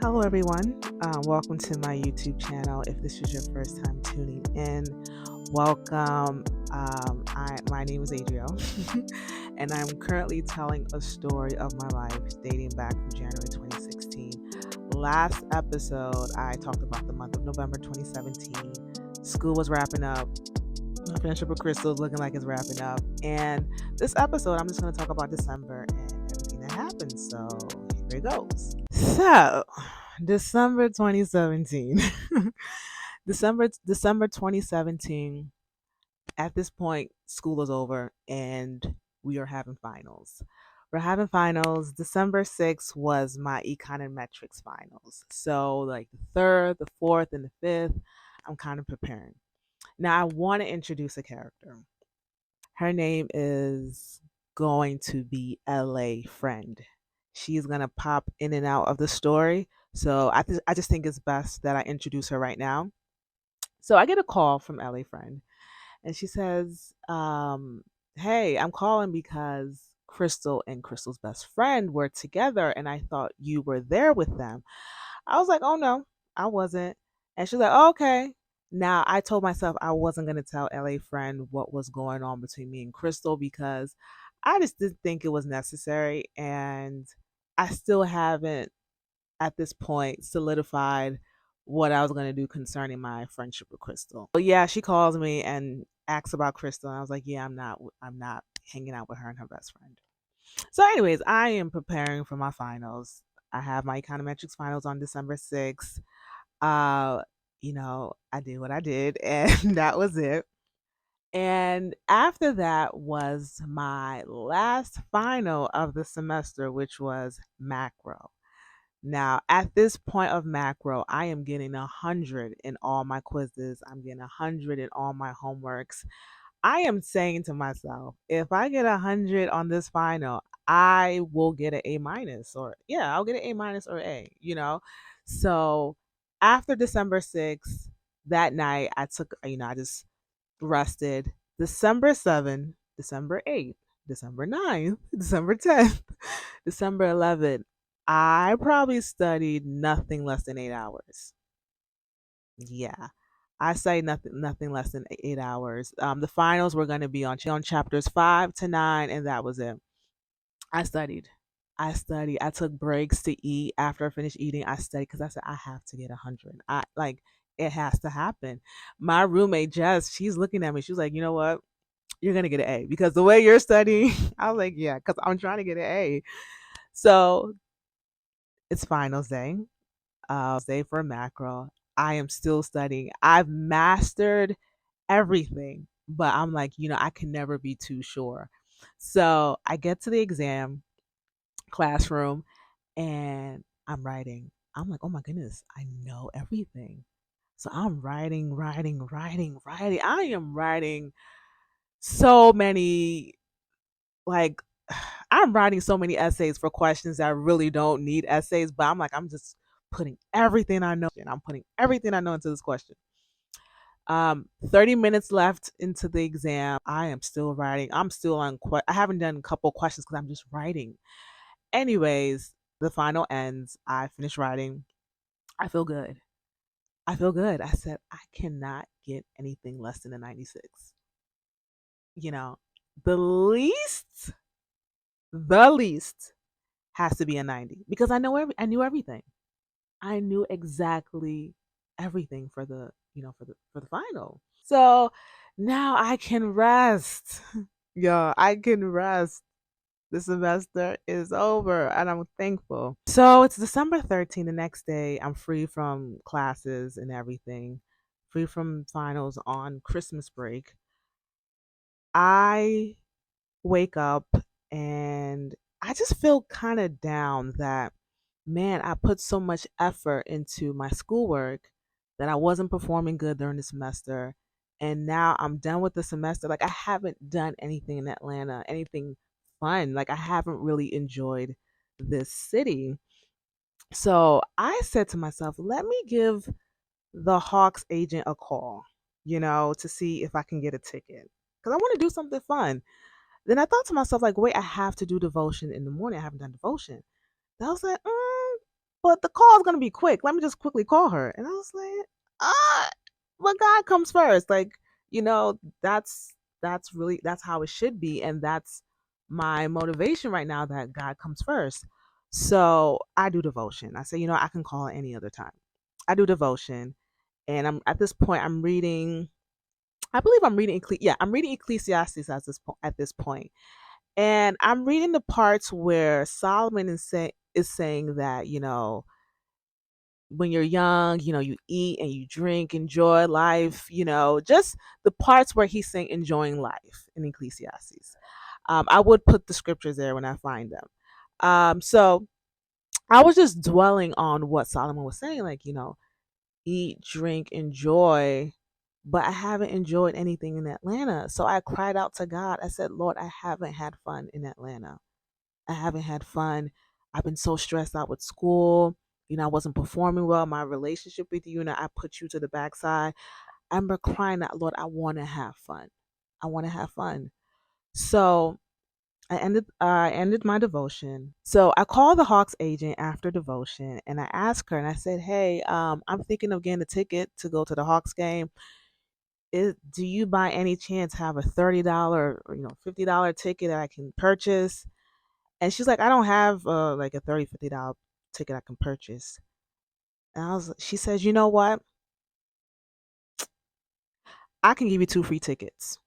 Hello, everyone. Welcome to my YouTube channel. If this is your first time tuning in, welcome. My name is Adriel, and I'm currently telling a story of my life dating back from January 2016. Last episode, I talked about the month of November 2017. School was wrapping up. My friendship with Crystal is looking like it's wrapping up. And this episode, I'm just going to talk about December and everything that happened. So here it goes. So, December 2017. December 2017. At this point, school is over and we are having finals. We're having finals. December 6th was my econometrics finals. So, like the 3rd, the 4th, and the 5th, I'm kind of preparing. Now, I want to introduce a character. Her name is going to be LA Friend. She's going to pop in and out of the story. So I just think it's best that I introduce her right now. So I get a call from LA Friend, and she says, hey, I'm calling because Crystal and Crystal's best friend were together, and I thought you were there with them. I was like, oh no, I wasn't. And she's like, oh, okay. Now I told myself I wasn't gonna tell LA Friend what was going on between me and Crystal because I just didn't think it was necessary, and I still haven't at this point solidified what I was gonna do concerning my friendship with Crystal. But yeah, she calls me and asks about Crystal, and I was like, yeah, I'm not hanging out with her and her best friend. So, anyways, I am preparing for my finals. I have my econometrics finals on December 6th. Uh, I did what I did, and that was it. And after that was my last final of the semester, which was macro. Now, at this point of macro, I am getting 100 in all my quizzes. I'm getting 100 in all my homeworks. I am saying to myself, if I get 100 on this final, I will get an A minus, or yeah, I'll get an A minus or A. So after December 6th, that night, I just rested. December 7th, December 8th, December 9th, December 10th, December 11th, I probably studied nothing less than 8 hours. Yeah. I say nothing less than 8 hours. The finals were going to be on chapters 5 to 9, and that was it. I studied. I studied. I took breaks to eat. After I finished eating, I studied because I said I have to get 100. I like it has to happen. My roommate Jess, she's looking at me. She's like, you know what? You're gonna get an A because the way you're studying. I was like, yeah, because I'm trying to get an A. So it's finals day. Day for macro. I am still studying. I've mastered everything, but I'm like, I can never be too sure. So I get to the exam classroom and I'm writing. I'm like, oh my goodness, I know everything. So I'm writing, writing, writing, writing. I am writing so many, like, I'm writing so many essays for questions that really don't need essays, but I'm just putting everything I know, and I'm putting everything I know into this question. 30 minutes left into the exam. I am still writing. I'm still on. I haven't done a couple questions because I'm just writing. Anyways, the final ends. I finish writing. I feel good. I feel good. I said I cannot get anything less than a 96. You know, the least, the least has to be a 90 because I knew everything. I knew exactly everything for the final. So now I can rest. Yo, I can rest. The semester is over and I'm thankful. So it's December 13th, the next day. I'm free from classes and everything, free from finals on Christmas break. I wake up and I just feel kind of down that, man, I put so much effort into my schoolwork that I wasn't performing good during the semester. And now I'm done with the semester. Like, I haven't done anything in Atlanta, anything fun. Like, I haven't really enjoyed this city. So I said to myself, let me give the Hawks agent a call, to see if I can get a ticket. Because I want to do something fun. Then I thought to myself, like, wait, I have to do devotion in the morning. I haven't done devotion. I was like, but the call is gonna be quick. Let me just quickly call her. And I was like, ah, but God comes first. Like, you know, that's how it should be. And that's my motivation right now, that God comes first. So I do devotion. I say, I can call any other time. I do devotion. And I'm at this point, I'm reading, I believe I'm reading, I'm reading Ecclesiastes at this point. And I'm reading the parts where Solomon is saying that, when you're young, you eat and you drink, enjoy life, just the parts where he's saying enjoying life in Ecclesiastes. I would put the scriptures there when I find them. So I was just dwelling on what Solomon was saying, like, eat, drink, enjoy, but I haven't enjoyed anything in Atlanta. So I cried out to God. I said, Lord, I haven't had fun in Atlanta. I haven't had fun. I've been so stressed out with school. I wasn't performing well. My relationship with you, I put you to the backside. I remember crying out, Lord, I want to have fun. I want to have fun. So I ended my devotion. So I called the Hawks agent after devotion and I asked her and I said, hey, I'm thinking of getting a ticket to go to the Hawks game. Do you by any chance have a $30 or $50 ticket that I can purchase? And she's like, I don't have like a $30, $50 ticket I can purchase. And she says, you know what? I can give you 2 free tickets.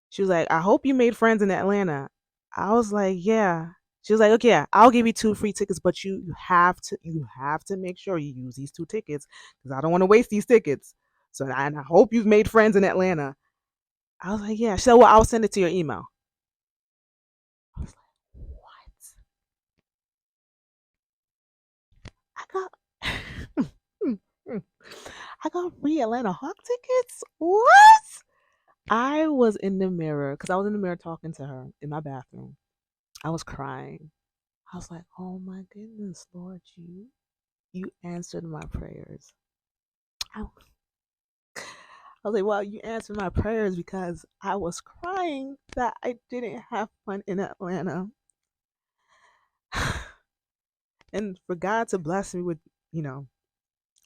She was like, I hope you made friends in Atlanta. I was like, yeah. She was like, okay, yeah, I'll give you 2 free tickets, but you have to make sure you use these 2 tickets because I don't want to waste these tickets. So and I hope you've made friends in Atlanta. I was like, yeah. She said, well, I'll send it to your email. I was like, what? I got I got free Atlanta Hawk tickets? What? I was in the mirror because I was in the mirror talking to her in my bathroom. I was crying. I was like, "Oh my goodness, Lord, you answered my prayers." I, I was like, "Well, you answered my prayers because I was crying that I didn't have fun in Atlanta." And for God to bless me with, you know,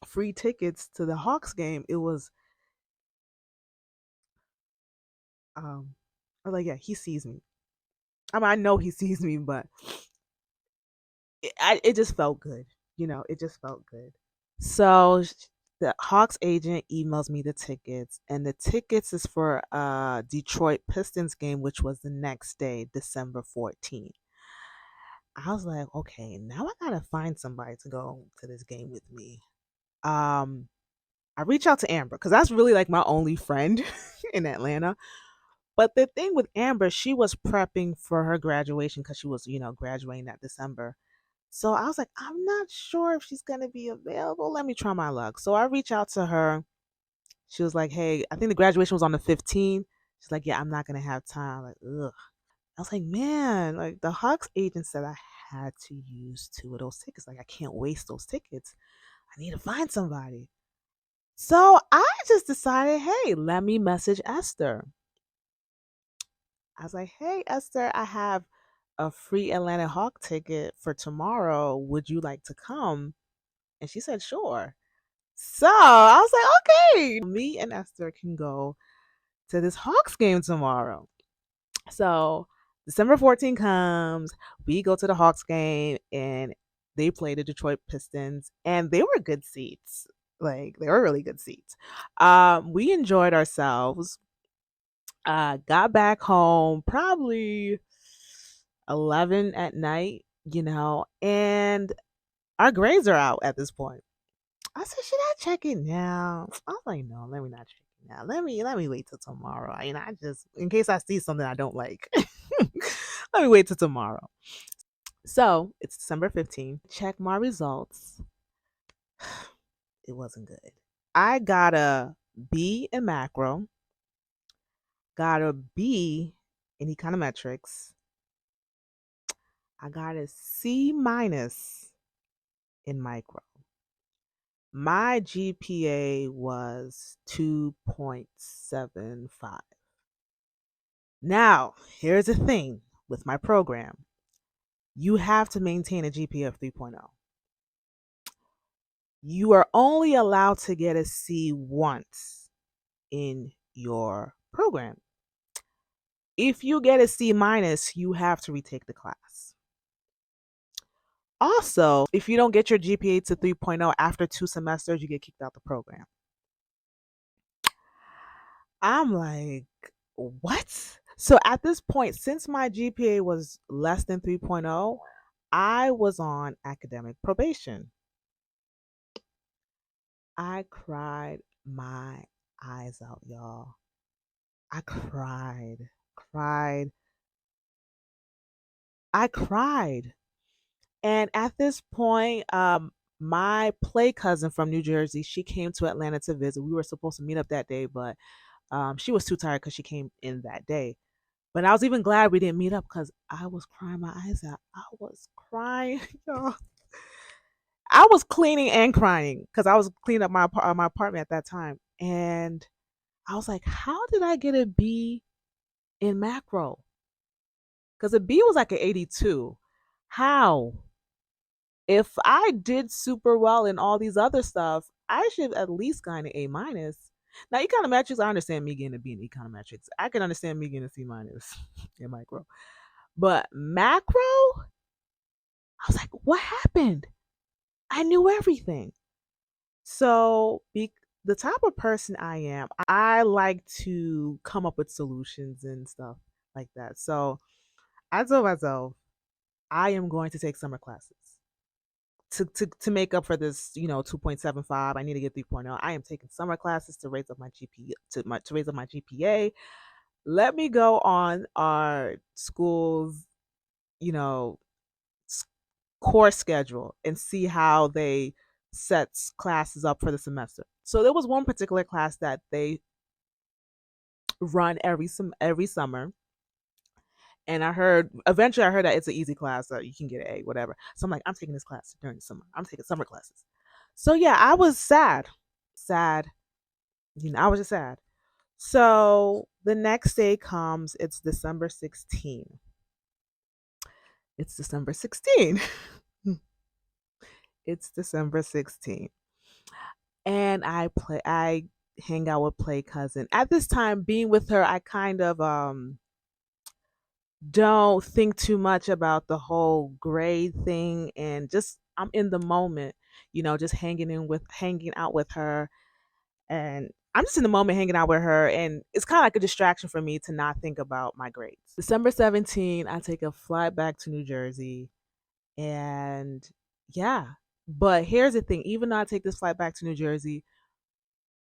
free tickets to the Hawks game, it was I was like, "Yeah, he sees me." I mean, I know he sees me, but it just felt good. It just felt good. So the Hawks agent emails me the tickets, and the tickets is for Detroit Pistons game, which was the next day, December 14th. I was like, okay, now I gotta find somebody to go to this game with me. Um, I reach out to Amber because that's really like my only friend in Atlanta. But the thing with Amber, she was prepping for her graduation because she was, graduating that December. So I was like, I'm not sure if she's gonna be available. Let me try my luck. So I reach out to her. She was like, hey, I think the graduation was on the 15th. She's like, yeah, I'm not gonna have time. Like, ugh. I was like, man, like the Hawks agent said I had to use 2 of those tickets. Like, I can't waste those tickets. I need to find somebody. So I just decided, hey, let me message Esther. I was like, hey, Esther, I have a free Atlanta Hawk ticket for tomorrow. Would you like to come? And she said, sure. So I was like, okay, me and Esther can go to this Hawks game tomorrow. So December 14th comes, we go to the Hawks game, and they play the Detroit Pistons, and they were good seats. Like, they were really good seats. We enjoyed ourselves. Got back home probably 11 at night, and our grades are out at this point. I said, should I check it now? I was like, no, let me not check it now. Let me wait till tomorrow. I just in case I see something I don't like. Let me wait till tomorrow. So it's December 15th. Check my results. It wasn't good. I got a B in macro, got a B in econometrics. I got a C minus in micro. My GPA was 2.75. Now, here's the thing with my program. You have to maintain a GPA of 3.0. You are only allowed to get a C once in your program. If you get a C minus, you have to retake the class. Also, if you don't get your GPA to 3.0 after 2 semesters, you get kicked out the program. I'm like, what? So at this point, since my GPA was less than 3.0, I was on academic probation. I cried my eyes out, y'all. I cried, cried, I cried. And at this point, my play cousin from New Jersey, she came to Atlanta to visit. We were supposed to meet up that day, but she was too tired because she came in that day. But I was even glad we didn't meet up because I was crying my eyes out. I was crying, y'all. I was cleaning and crying because I was cleaning up my apartment at that time, and I was like, "How did I get a B in macro? Because a B was like an 82. How? If I did super well in all these other stuff, I should at least gotten an A minus. Now, econometrics, I understand me getting a B in econometrics. I can understand me getting a C minus in micro. But macro, I was like, what happened? I knew everything. So, the type of person I am, I like to come up with solutions and stuff like that. So, I told myself, I am going to take summer classes. To make up for this, 2.75, I need to get 3.0. I am taking summer classes to raise up my to raise up my GPA. Let me go on our school's, you know, course schedule and see how they sets classes up for the semester. So there was one particular class that they run every summer, and I heard that it's an easy class, so you can get an A, whatever. So I'm like, I'm taking this class during the summer. I'm taking summer classes. So yeah, I was sad. Sad. I was just sad. So the next day comes, it's December 16th. It's December 16th. It's December 16th. And I hang out with Play Cousin. At this time, being with her, I kind of don't think too much about the whole grade thing, and just I'm in the moment, just hanging out with her, and I'm just in the moment hanging out with her, and it's kind of like a distraction for me to not think about my grades. December 17th, I take a flight back to New Jersey, and yeah. But here's the thing, even though I take this flight back to New Jersey,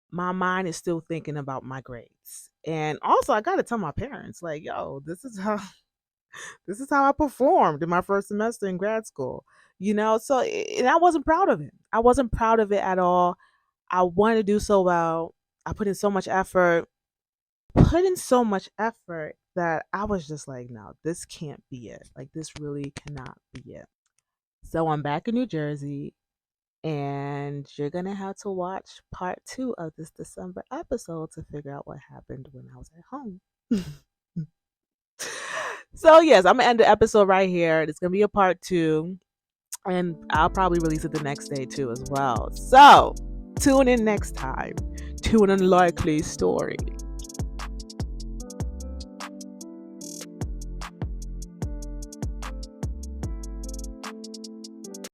my mind is still thinking about my grades. And also I gotta tell my parents, like, yo, this is how I performed in my first semester in grad school. So and I wasn't proud of it. I wasn't proud of it at all. I wanted to do so well. I put in so much effort that I was just like, no, this can't be it. Like, this really cannot be it. So I'm back in New Jersey, and you're going to have to watch part 2 of this December episode to figure out what happened when I was at home. So, yes, I'm going to end the episode right here. It's going to be a part 2, and I'll probably release it the next day too as well. So, tune in next time to an unlikely story.